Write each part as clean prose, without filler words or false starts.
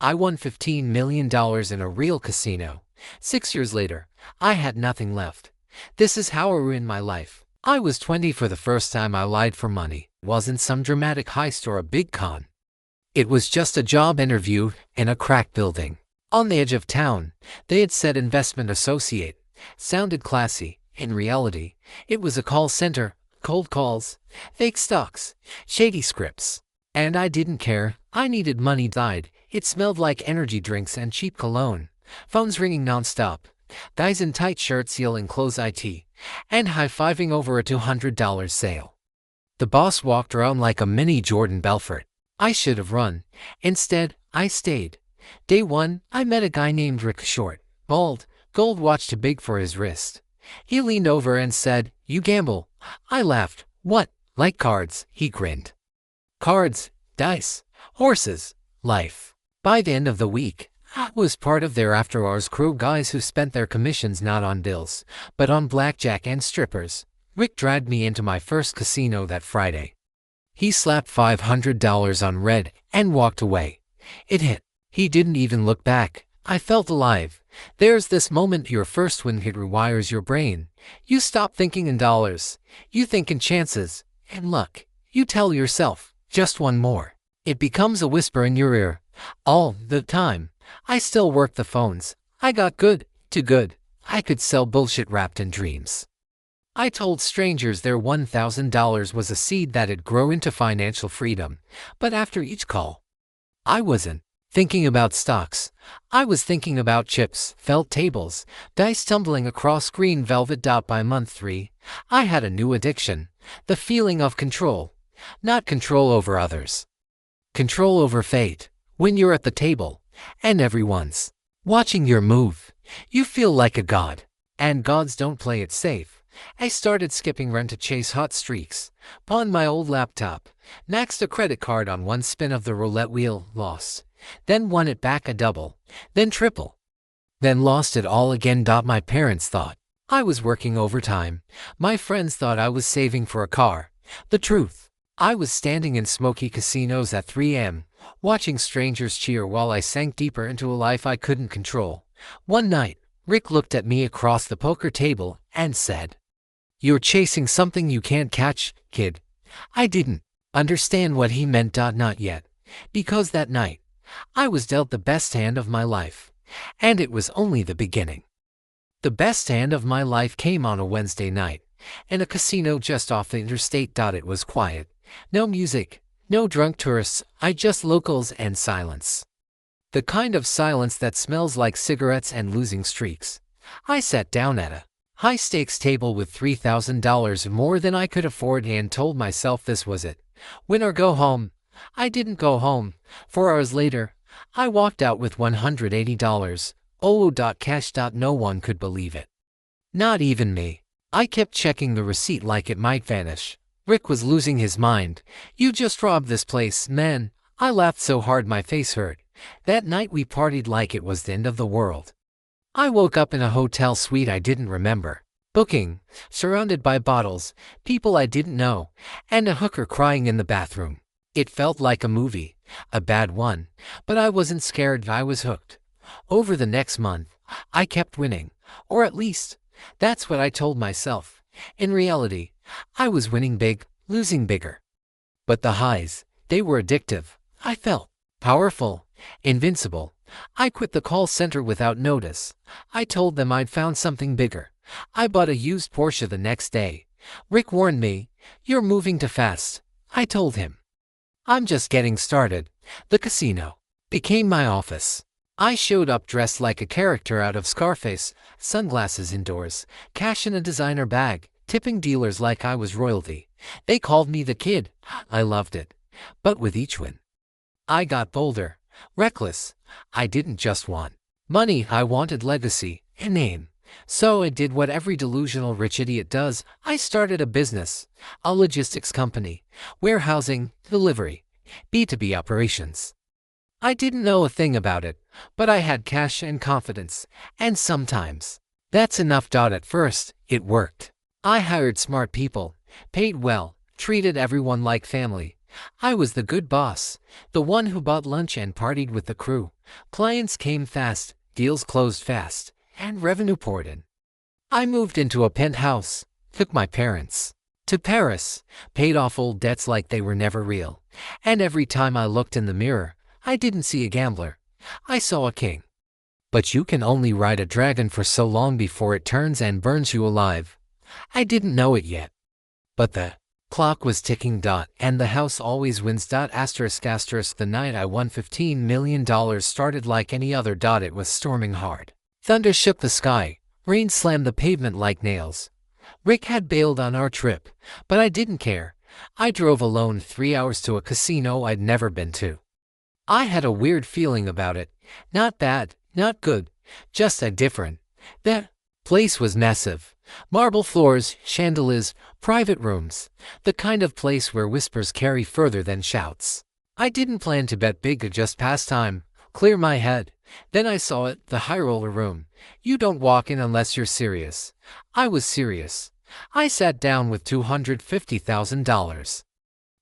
I won $15 million in a real casino. 6 years later, I had nothing left. This is how I ruined my life. I was 20 for the first time I lied for money. It wasn't some dramatic heist or a big con. It was just a job interview in a crack building. On the edge of town, they had said investment associate. Sounded classy. In reality, it was a call center, cold calls, fake stocks, shady scripts. And I didn't care. I needed money. It smelled like energy drinks and cheap cologne. Phones ringing nonstop. Guys in tight shirts yelling close IT. And high-fiving over a $200 sale. The boss walked around like a mini Jordan Belfort. I should have run. Instead, I stayed. Day 1, I met a guy named Rick, short, bald, gold watch too big for his wrist. He leaned over and said, "You gamble?" I laughed. "What? Like cards?" He grinned. "Cards, dice, horses, life." By the end of the week, I was part of their after-hours crew, guys who spent their commissions not on bills, but on blackjack and strippers. Rick dragged me into my first casino that Friday. He slapped $500 on red and walked away. It hit. He didn't even look back. I felt alive. There's this moment your first win hit rewires your brain. You stop thinking in dollars. You think in chances and luck. You tell yourself, just one more. It becomes a whisper in your ear. All the time. I still work the phones. I got good, too good. I could sell bullshit wrapped in dreams. I told strangers their $1,000 was a seed that'd grow into financial freedom. But after each call, I wasn't thinking about stocks. I was thinking about chips, felt tables, dice tumbling across green velvet. By month 3, I had a new addiction. The feeling of control. Not control over others. Control over fate. When you're at the table, and everyone's watching your move, you feel like a god. And gods don't play it safe. I started skipping rent to chase hot streaks. Pawned my old laptop. Maxed a credit card on one spin of the roulette wheel. Lost. Then won it back a double. Then triple. Then lost it all again. My parents thought I was working overtime. My friends thought I was saving for a car. The truth, I was standing in smoky casinos at 3 a.m., watching strangers cheer while I sank deeper into a life I couldn't control. One night, Rick looked at me across the poker table and said, "You're chasing something you can't catch, kid." I didn't understand what he meant. Not yet. Because that night, I was dealt the best hand of my life. And it was only the beginning. The best hand of my life came on a Wednesday night, in a casino just off the interstate. It was quiet. No music, no drunk tourists, just locals and silence. The kind of silence that smells like cigarettes and losing streaks. I sat down at a high-stakes table with $3,000 more than I could afford and told myself this was it. Win or go home. I didn't go home. 4 hours later, I walked out with $180. Cash. No one could believe it. Not even me. I kept checking the receipt like it might vanish. Rick was losing his mind. "You just robbed this place, man." I laughed so hard my face hurt. That night we partied like it was the end of the world. I woke up in a hotel suite I didn't remember booking, surrounded by bottles, people I didn't know, and a hooker crying in the bathroom. It felt like a movie, a bad one, but I wasn't scared. I was hooked. Over the next month, I kept winning, or at least, that's what I told myself. In reality, I was winning big, losing bigger. But the highs, they were addictive. I felt powerful, invincible. I quit the call center without notice. I told them I'd found something bigger. I bought a used Porsche the next day. Rick warned me, "You're moving too fast." I told him, "I'm just getting started." The casino became my office. I showed up dressed like a character out of Scarface, sunglasses indoors, cash in a designer bag, tipping dealers like I was royalty. They called me the kid. I loved it. But with each win, I got bolder, reckless. I didn't just want money, I wanted legacy, a name. So I did what every delusional rich idiot does. I started a business, a logistics company, warehousing, delivery, B2B operations. I didn't know a thing about it, but I had cash and confidence, and sometimes that's enough. At first, it worked. I hired smart people, paid well, treated everyone like family, I was the good boss, the one who bought lunch and partied with the crew. Clients came fast, deals closed fast, and revenue poured in. I moved into a penthouse, took my parents to Paris, paid off old debts like they were never real, and every time I looked in the mirror, I didn't see a gambler. I saw a king. But you can only ride a dragon for so long before it turns and burns you alive. I didn't know it yet. But the clock was ticking. And the house always wins. Asterisk asterisk. The night I won $15 million started like any other. It was storming hard. Thunder shook the sky. Rain slammed the pavement like nails. Rick had bailed on our trip, but I didn't care. I drove alone 3 hours to a casino I'd never been to. I had a weird feeling about it. Not bad, not good, just different. The place was massive. Marble floors, chandeliers, private rooms. The kind of place where whispers carry further than shouts. I didn't plan to bet big, just pass time, clear my head. Then I saw it, the high roller room. You don't walk in unless you're serious. I was serious. I sat down with $250,000.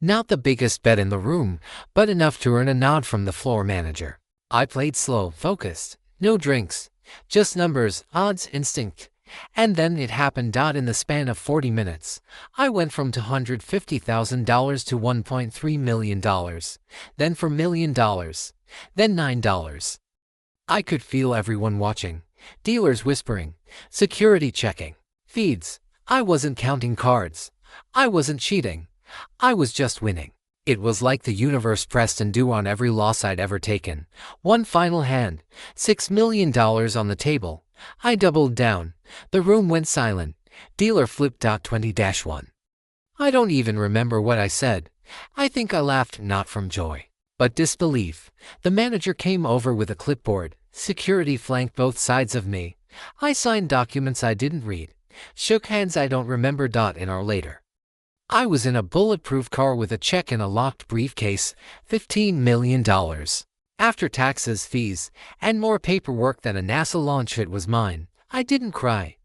Not the biggest bet in the room, but enough to earn a nod from the floor manager. I played slow, focused, no drinks, just numbers, odds, instinct. And then it happened. In the span of 40 minutes, I went from $250,000 to $1.3 million, then $4 million, then $9. I could feel everyone watching, dealers whispering, security checking, feeds. I wasn't counting cards. I wasn't cheating. I was just winning. It was like the universe pressed undo on every loss I'd ever taken. One final hand, $6 million on the table. I doubled down. The room went silent. Dealer flipped. 20-1. I don't even remember what I said. I think I laughed, not from joy, but disbelief. The manager came over with a clipboard. Security flanked both sides of me. I signed documents I didn't read. Shook hands I don't remember. An hour later, I was in a bulletproof car with a check in a locked briefcase, $15 million. After taxes, fees, and more paperwork than a NASA launch, it was mine. I didn't cry.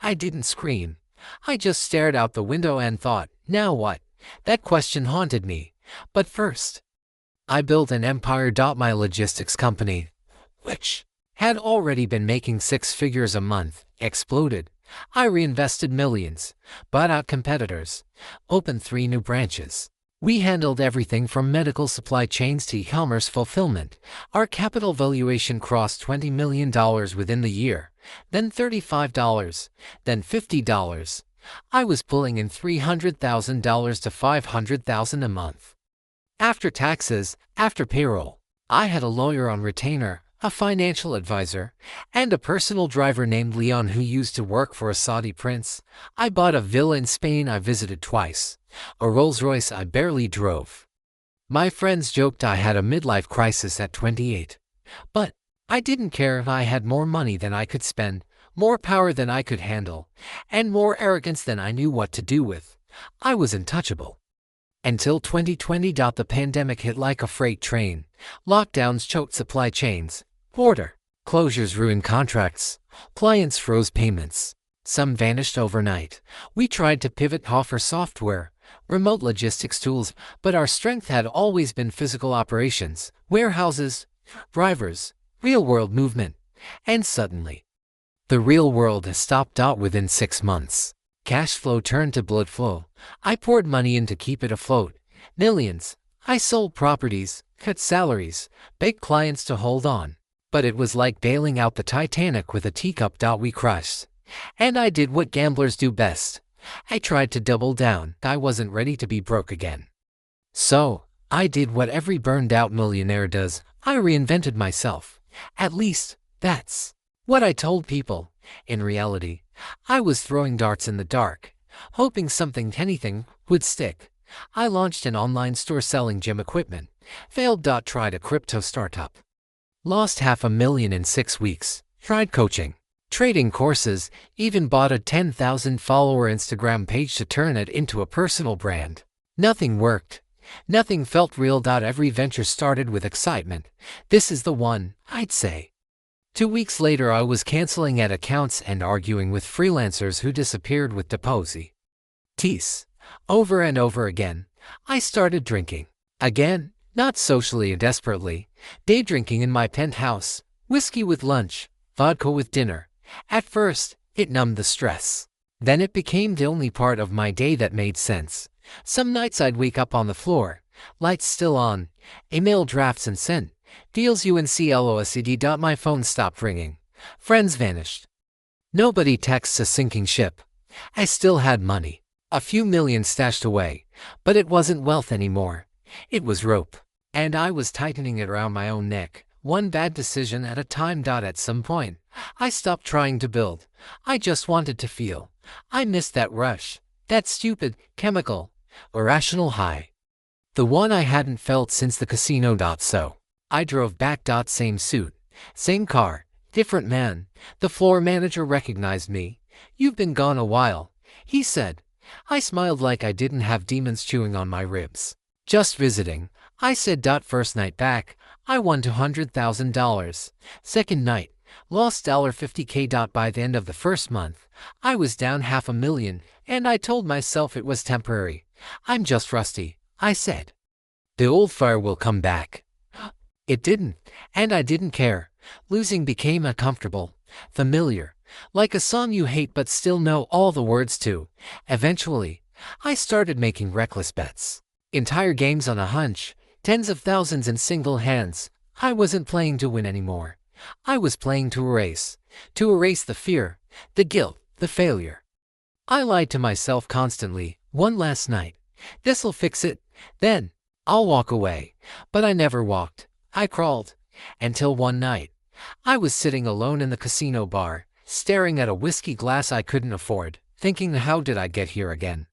I didn't scream. I just stared out the window and thought, now what? That question haunted me. But first, I built an empire. My logistics company, which had already been making 6 figures a month, exploded. I reinvested millions, bought out competitors, opened 3 new branches. We handled everything from medical supply chains to e-commerce fulfillment. Our capital valuation crossed $20 million within the year, then $35, then $50. I was pulling in $300,000 to $500,000 a month. After taxes, after payroll, I had a lawyer on retainer, a financial advisor, and a personal driver named Leon who used to work for a Saudi prince. I bought a villa in Spain I visited twice, a Rolls-Royce I barely drove. My friends joked I had a midlife crisis at 28. But I didn't care. If I had more money than I could spend, more power than I could handle, and more arrogance than I knew what to do with. I was untouchable. Until 2020. The pandemic hit like a freight train. Lockdowns choked supply chains. Border closures ruined contracts. Clients froze payments. Some vanished overnight. We tried to pivot, offer software, remote logistics tools, but our strength had always been physical operations, warehouses, drivers, real-world movement. And suddenly, the real world has stopped. Within 6 months, cash flow turned to blood flow. I poured money in to keep it afloat. Millions. I sold properties, cut salaries, begged clients to hold on. But it was like bailing out the Titanic with a teacup. We crushed. And I did what gamblers do best. I tried to double down. I wasn't ready to be broke again. So, I did what every burned-out millionaire does. I reinvented myself. At least, that's what I told people. In reality, I was throwing darts in the dark, hoping anything would stick. I launched an online store selling gym equipment. Failed. Tried a crypto startup. Lost $500,000 in 6 weeks. Tried coaching, trading courses, even bought a 10,000-follower Instagram page to turn it into a personal brand. Nothing worked. Nothing felt real. Every venture started with excitement. This is the one, I'd say. 2 weeks later, I was canceling ad accounts and arguing with freelancers who disappeared with deposits. Over and over again. I started drinking. Again, not socially and desperately. Day drinking in my penthouse. Whiskey with lunch, vodka with dinner. At first, it numbed the stress. Then it became the only part of my day that made sense. Some nights I'd wake up on the floor, lights still on, email drafts and sent, deals UNCLOSED. My phone stopped ringing. Friends vanished. Nobody texts a sinking ship. I still had money. A few million stashed away, but it wasn't wealth anymore. It was rope. And I was tightening it around my own neck, one bad decision at a time. At some point, I stopped trying to build. I just wanted to feel. I missed that rush, that stupid, chemical, irrational high. The one I hadn't felt since the casino. So I drove back. Same suit, same car, different man. The floor manager recognized me. "You've been gone a while," he said. I smiled like I didn't have demons chewing on my ribs. "Just visiting," I said. First night back, I won $200,000. Second night, lost $50K. By the end of the first month, I was down $500,000, and I told myself it was temporary. "I'm just rusty," I said. "The old fire will come back." It didn't, and I didn't care. Losing became uncomfortable, familiar, like a song you hate but still know all the words to. Eventually, I started making reckless bets. Entire games on a hunch, tens of thousands in single hands. I wasn't playing to win anymore. I was playing to erase the fear, the guilt, the failure. I lied to myself constantly. One last night. This'll fix it. Then, I'll walk away. But I never walked. I crawled. Until one night, I was sitting alone in the casino bar, staring at a whiskey glass I couldn't afford, thinking, how did I get here again?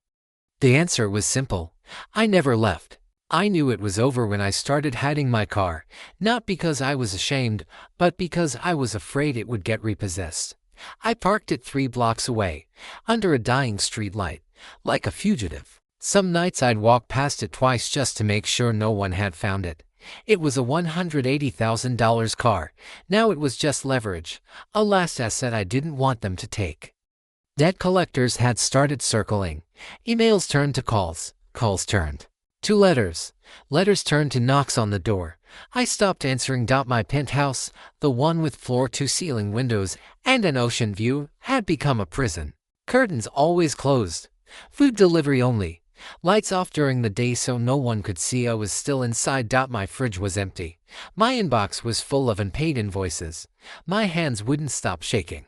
The answer was simple. I never left. I knew it was over when I started hiding my car, not because I was ashamed, but because I was afraid it would get repossessed. I parked it 3 blocks away, under a dying streetlight, like a fugitive. Some nights I'd walk past it twice just to make sure no one had found it. It was a $180,000 car. Now it was just leverage, a last asset I didn't want them to take. Debt collectors had started circling. Emails turned to calls, calls turned to letters, letters turned to knocks on the door. I stopped answering. My penthouse, the one with floor-to-ceiling windows and an ocean view, had become a prison. Curtains always closed. Food delivery only. Lights off during the day so no one could see I was still inside. My fridge was empty. My inbox was full of unpaid invoices. My hands wouldn't stop shaking.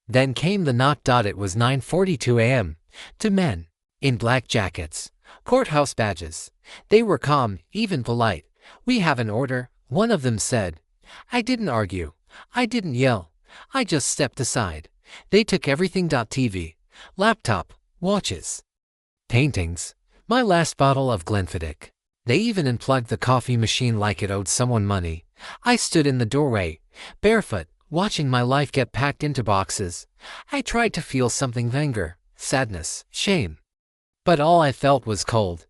Then came the knock. It was 9:42 a.m. Two men, in black jackets, courthouse badges. They were calm, even polite. "We have an order," one of them said. I didn't argue. I didn't yell. I just stepped aside. They took everything. TV, laptop, watches, paintings, my last bottle of Glenfiddich. They even unplugged the coffee machine like it owed someone money. I stood in the doorway, barefoot, watching my life get packed into boxes. I tried to feel something: anger, sadness, shame. But all I felt was cold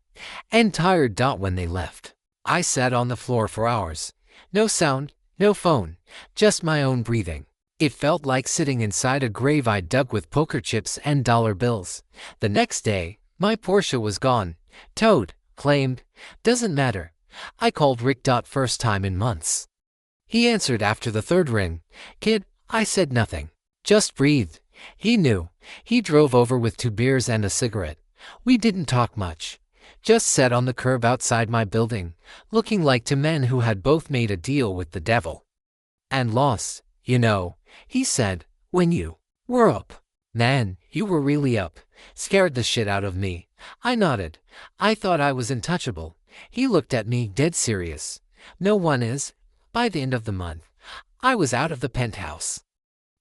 and tired. When they left, I sat on the floor for hours. No sound, no phone, just my own breathing. It felt like sitting inside a grave I dug with poker chips and dollar bills. The next day, my Porsche was gone. Towed, claimed, doesn't matter. I called Rick. First time in months. He answered after the third ring. "Kid," I said nothing. Just breathed. He knew. He drove over with 2 beers and a cigarette. We didn't talk much. Just sat on the curb outside my building, looking like 2 men who had both made a deal with the devil. "And lost, you know," he said, "when you were up. Man, you were really up." Scared the shit out of me. I nodded. I thought I was untouchable. He looked at me, dead serious. "No one is." By the end of the month, I was out of the penthouse.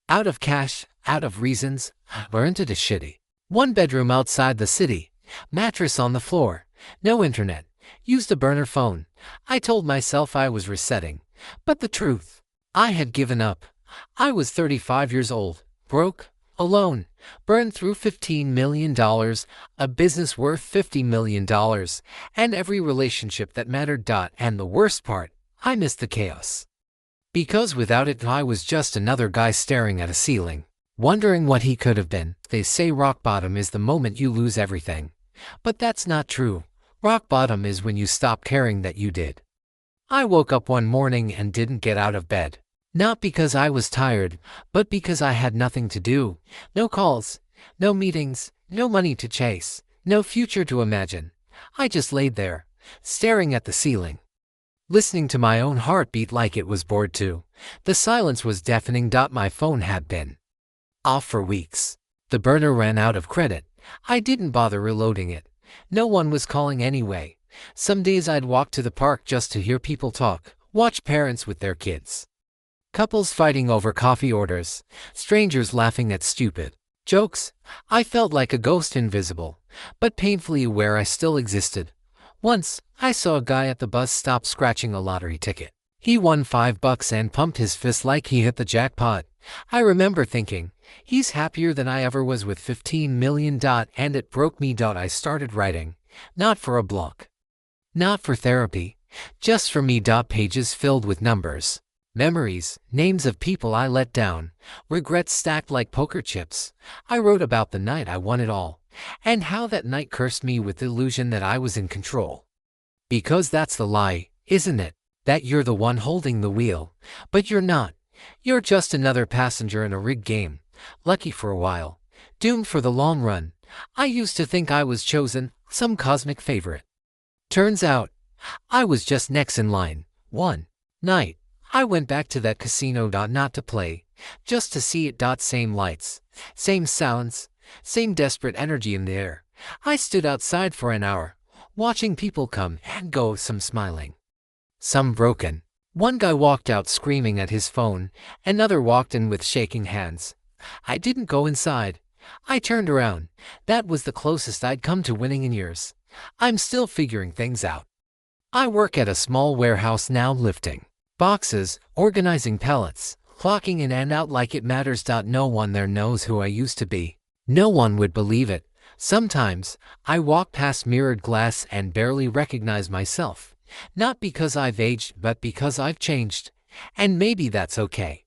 Out of cash, out of reasons. Rented a shitty 1-bedroom outside the city. Mattress on the floor. No internet. Used a burner phone. I told myself I was resetting. But the truth, I had given up. I was 35 years old, broke, alone, burned through $15 million, a business worth $50 million, and every relationship that mattered. And the worst part, I missed the chaos. Because without it, I was just another guy staring at a ceiling, wondering what he could have been. They say rock bottom is the moment you lose everything. But that's not true. Rock bottom is when you stop caring that you did. I woke up one morning and didn't get out of bed. Not because I was tired, but because I had nothing to do. No calls, no meetings, no money to chase, no future to imagine. I just laid there, staring at the ceiling, listening to my own heartbeat like it was bored too. The silence was deafening. My phone had been off for weeks. The burner ran out of credit. I didn't bother reloading it. No one was calling anyway. Some days I'd walk to the park just to hear people talk, watch parents with their kids, couples fighting over coffee orders, strangers laughing at stupid jokes. I felt like a ghost, invisible, but painfully aware I still existed. Once, I saw a guy at the bus stop scratching a lottery ticket. He won $5 and pumped his fist like he hit the jackpot. I remember thinking, he's happier than I ever was with 15 million. And it broke me. I started writing, not for a blog, not for therapy, just for me. Pages filled with numbers, memories, names of people I let down, regrets stacked like poker chips. I wrote about the night I won it all, and how that night cursed me with the illusion that I was in control. Because that's the lie, isn't it? That you're the one holding the wheel. But you're not. You're just another passenger in a rigged game, lucky for a while, doomed for the long run. I used to think I was chosen, some cosmic favorite. Turns out, I was just next in line. One night, I went back to that casino. Not to play, just to see it. Same lights, same sounds, same desperate energy in the air. I stood outside for an hour, watching people come and go, some smiling, some broken. One guy walked out screaming at his phone, another walked in with shaking hands. I didn't go inside. I turned around. That was the closest I'd come to winning in years. I'm still figuring things out. I work at a small warehouse now, lifting boxes, organizing pallets, clocking in and out like it matters. No one there knows who I used to be. No one would believe it. Sometimes, I walk past mirrored glass and barely recognize myself. Not because I've aged, but because I've changed. And maybe that's okay.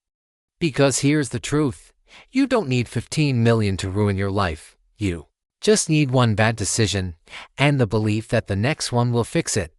Because here's the truth. You don't need 15 million to ruin your life. You just need one bad decision, and the belief that the next one will fix it.